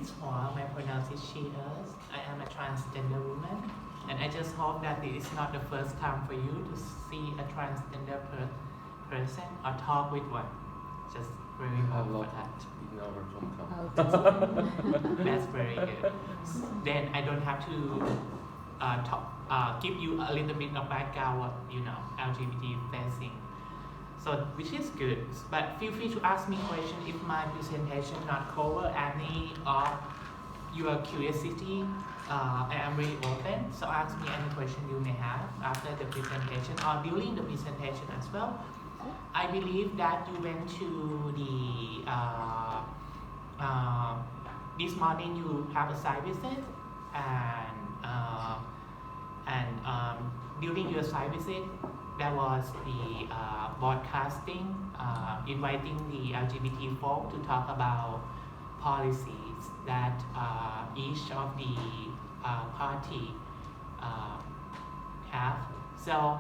Miss Hua. My pronounce is she, hers. I am a transgender woman, and I just hope that it is not the first time for you to see a transgender person or talk with one. Just very hope for that. In our hometown. That's very good. Then I don't have to give you a little bit of background what LGBT facing. So which is good, but feel free to ask me questions if my presentation not cover any of your curiosity. I am really open, so ask me any question you may have after the presentation or during the presentation as well. I believe that you went to the this morning you have a site visit, and during your site visit there was the broadcasting inviting the LGBT folk to talk about policies that each of the party have. So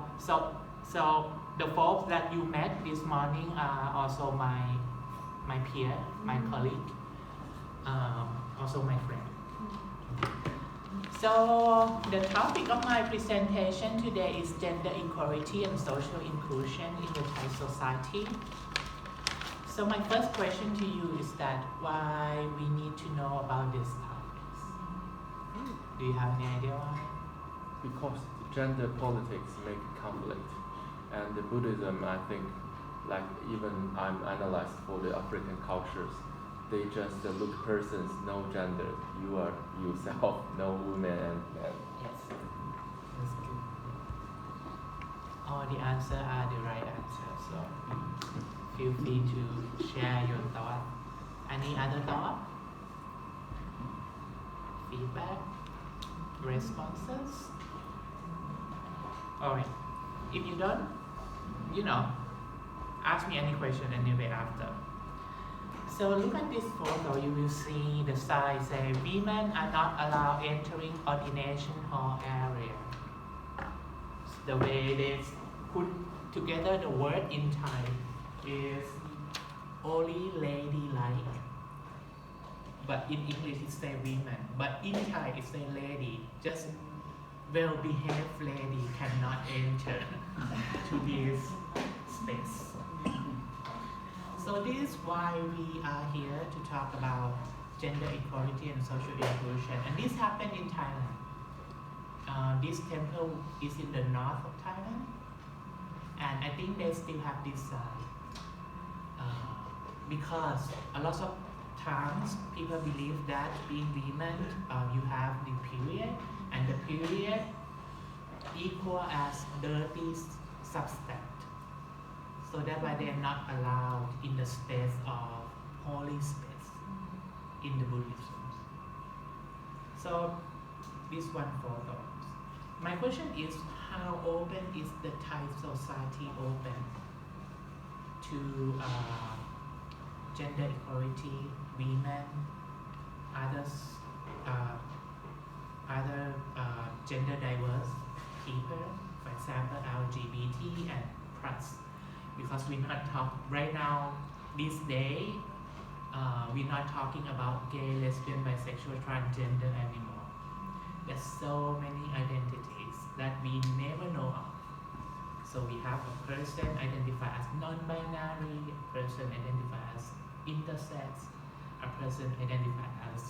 the folks that you met this morning are also my peer, my colleague, also my friend. So the topic of my presentation today is gender equality and social inclusion in the Thai society. So my first question to you is that why we need to know about these topics? Do you have any idea why? Because gender politics make conflict, and the Buddhism, I think, like even I'm analyzed for the African cultures, they just look persons, no gender. You are yourself, no woman and man. Yes, that's good. All the answers are the right answer, so feel free to share your thought. Any other thought? Feedback? Responses? Alright. If you don't, ask me any question anyway after. So look at this photo, you will see the sign say women are not allowed entering ordination hall area. The way they put together the word in Thai is only ladylike. But in English it say women. But in Thai it say lady. Just well-behaved lady cannot enter to this space. So this is why we are here to talk about gender equality and social inclusion. And this happened in Thailand. This temple is in the north of Thailand. And I think they still have this side. Because a lot of times people believe that being women, you have the period. And the period equal as dirty substance. So that's why they are not allowed in the space of holy space in the Buddhism. So this one photo. My question is, how open is the Thai society open to gender equality, women, other gender diverse people, for example LGBT and plus. Because we're not right now, this day, we're not talking about gay, lesbian, bisexual, transgender anymore. There's so many identities that we never know of. So we have a person identified as non-binary, a person identified as intersex, a person identified as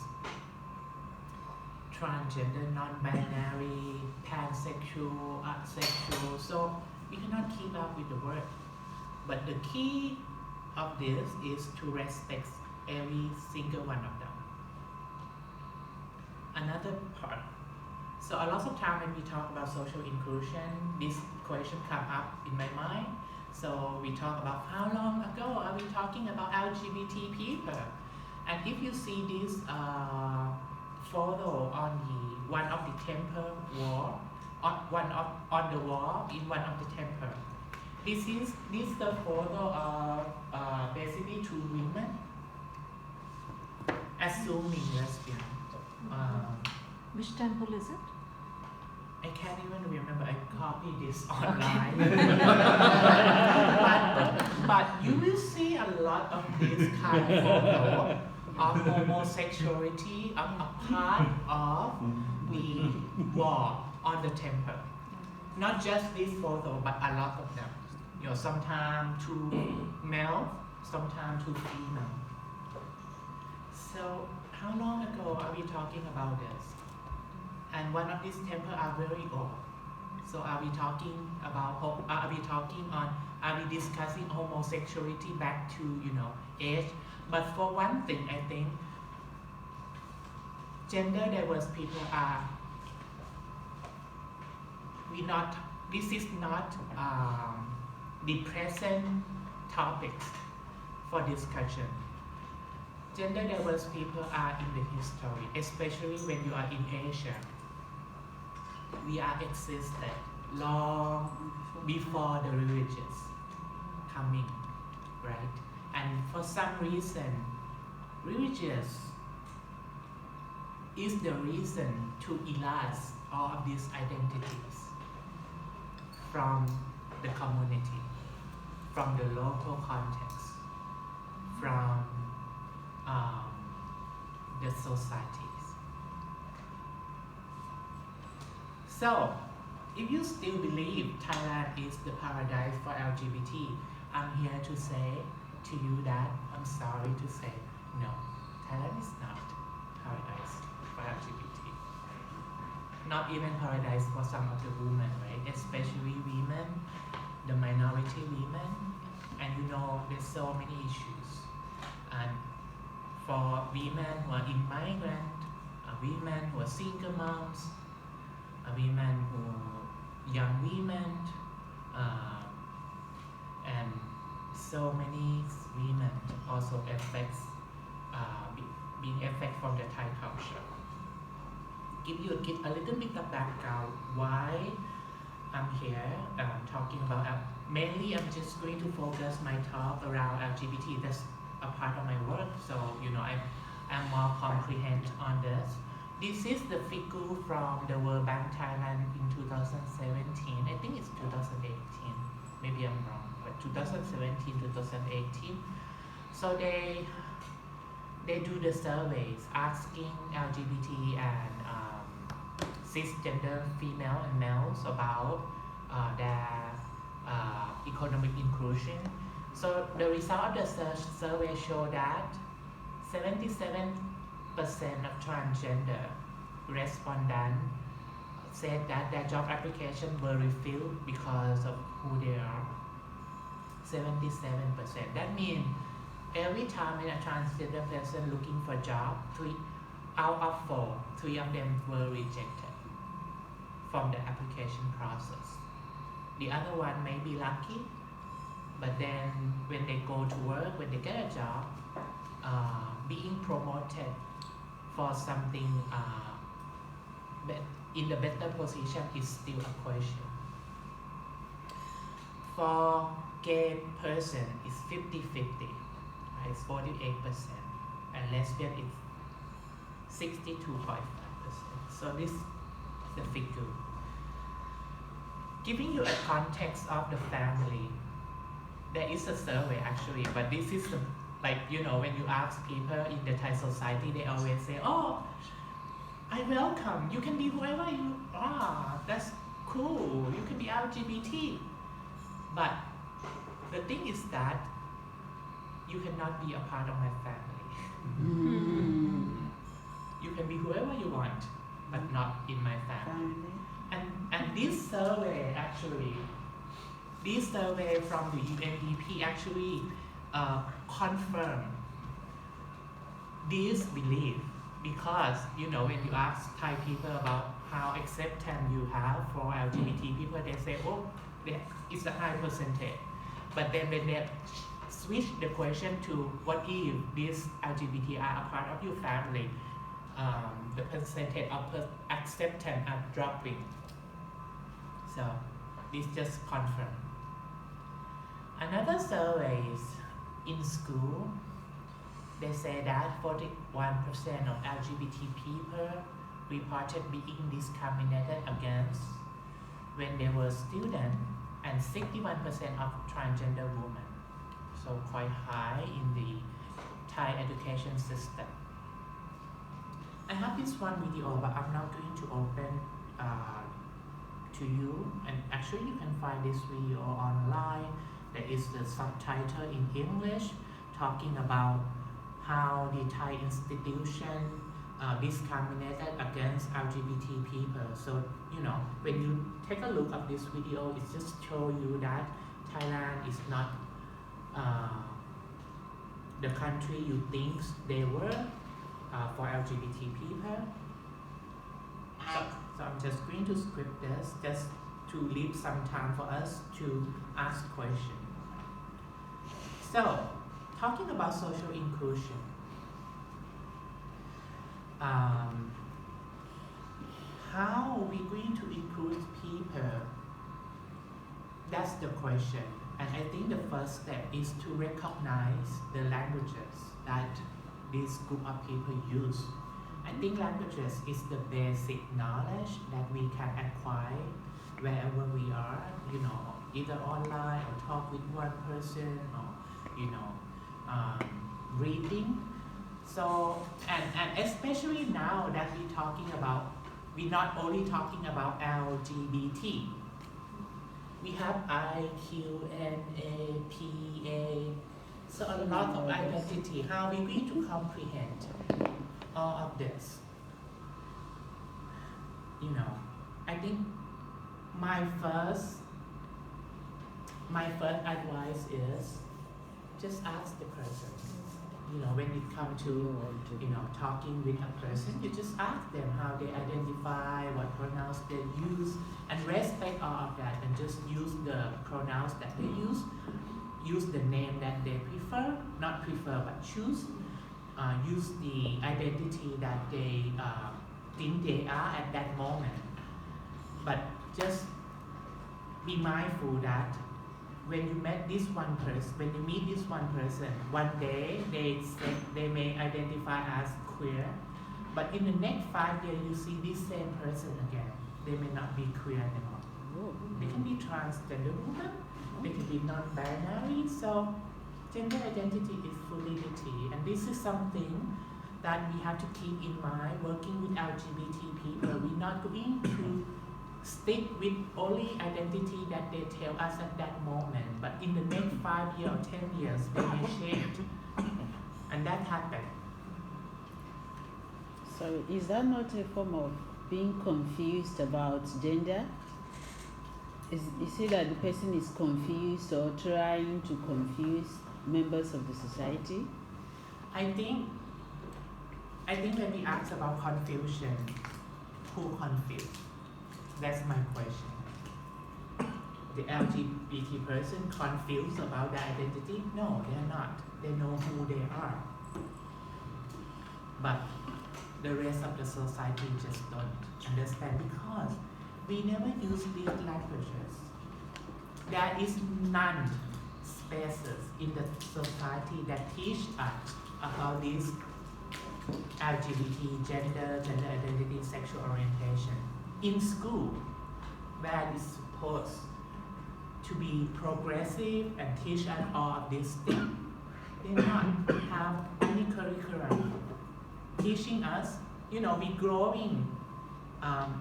transgender, non-binary, pansexual, asexual. So we cannot keep up with the word. But the key of this is to respect every single one of them. Another part. So a lot of time when we talk about social inclusion, this question comes up in my mind. So we talk about how long ago are we talking about LGBT people? And if you see this photo on one of the temple wall, on the wall in one of the temple. This is the photo of basically two women assuming lesbian. Which temple is it? I can't even remember. I copied this online. but you will see a lot of this kind of photo of homosexuality are a part of the wall on the temple. Not just this photo, but a lot of them. You know, sometimes two male, sometimes two female. So how long ago are we talking about this? And one of these temples are very old. So are we talking about, are we discussing homosexuality back to, you know, age? But for one thing, I think gender diverse people are, this is not the present topics for discussion. Gender diverse people are in the history, especially when you are in Asia. We are existed long before the religious coming, right? And for some reason, religious is the reason to erase all of these identities from the community, from the local context, from the societies. So, if you still believe Thailand is the paradise for LGBT, I'm here to say to you that I'm sorry to say no, Thailand is not paradise for LGBT. Not even paradise for some of the women, right? Especially women, the minority women, and you know there's so many issues. And for women who are immigrant, women who are single moms, women who young women, and so many women also affects being affected from the Thai culture. Give you a little bit of background why I'm here talking about. Mainly, I'm just going to focus my talk around LGBT. That's a part of my work, so you know I'm more comprehend on this. This is the figure from the World Bank Thailand in 2017. I think it's 2018. Maybe I'm wrong, but 2017, 2018. So they do the surveys asking LGBT and cisgender female and males about their economic inclusion. So the result of the survey show that 77% of transgender respondents said that their job application were refused because of who they are. 77%. That means every time when a transgender person looking for a job, 3 out of 4, 3 of them were rejected from the application process. The other one may be lucky, but then when they go to work, when they get a job, being promoted for something in the better position is still a question. For gay person, it's 50-50, right? It's 48%, and lesbian is 62.5%. So this is the figure. Giving you a context of the family, there is a survey actually, but this is the, like, you know, when you ask people in the Thai society, they always say, oh, I welcome, you can be whoever you are, that's cool, you can be LGBT. But the thing is that you cannot be a part of my family. You can be whoever you want, but not in my family. And this survey actually, this survey from the UNDP actually confirm this belief, because you know when you ask Thai people about how acceptance you have for LGBT people, they say, oh, it's a high percentage. But then when they switch the question to what if this LGBT are a part of your family, the percentage of acceptance are dropping. So this just confirmed. Another survey is in school, they say that 41% of LGBT people reported being discriminated against when they were students, and 61% of transgender women. So quite high in the Thai education system. I have this one video, but I'm not going to open to you. And actually, you can find this video online. There is the subtitle in English talking about how the Thai institution discriminated against LGBT people. So, you know, when you take a look at this video, it just shows you that Thailand is not the country you think they were for LGBT people. So I'm just going to script this just to leave some time for us to ask questions. So, talking about social inclusion, how are we going to include people? That's the question. And I think the first step is to recognize the languages that this group of people use. I think languages is the basic knowledge that we can acquire wherever we are, you know, either online or talk with one person or, you know, reading. So, and especially now that we're not only talking about LGBT, we have IQNA, PA, so a lot of identity. How are we going to comprehend all of this? You know, I think my first advice is just ask the person. You know, when it comes to, you know, talking with a person, you just ask them how they identify, what pronouns they use, and respect all of that, and just use the pronouns that they use the name that they prefer, not prefer, but choose, use the identity that they think they are at that moment. But just be mindful that when you meet this one person, one day they may identify as queer, but in the next 5 years you see this same person again. They may not be queer anymore. They can be transgender women, they can be non-binary. So gender identity is fluidity, and this is something that we have to keep in mind working with LGBT people. We're not going to stick with only identity that they tell us at that moment, but in the next 5 years or 10 years, they may change. And that happened. So is that not a form of being confused about gender? Is it that the person is confused or trying to confuse members of the society? I think when we ask about confusion, who confused? That's my question. The LGBT person confused about their identity? No, they're not. They know who they are. But the rest of the society just don't understand because we never use these languages. There is none spaces in the society that teach us about this LGBT, gender identity, sexual orientation. In school, where it's supposed to be progressive and teach us all of these things, they not have any curriculum teaching us. You know, we growing.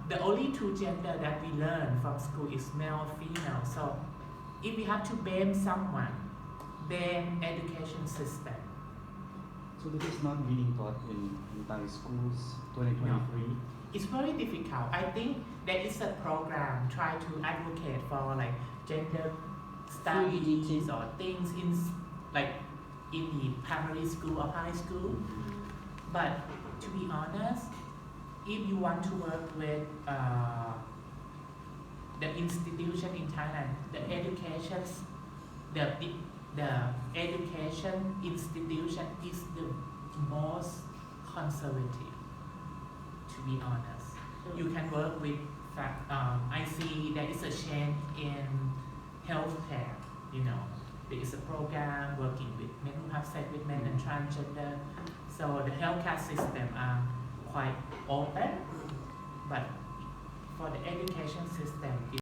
The only two gender that we learn from school is male or female. So if we have to blame someone, blame education system. So this is not being taught in Thai schools 2023? No. It's very difficult. I think there is a program try to advocate for like gender studies or things in the primary school or high school. But to be honest, if you want to work with the institution in Thailand, the education institution is the most conservative. To be honest, you can work with. I see there is a change in healthcare. You know, there is a program working with men who have sex with men and transgender. So the healthcare system are quite open, but for the education system,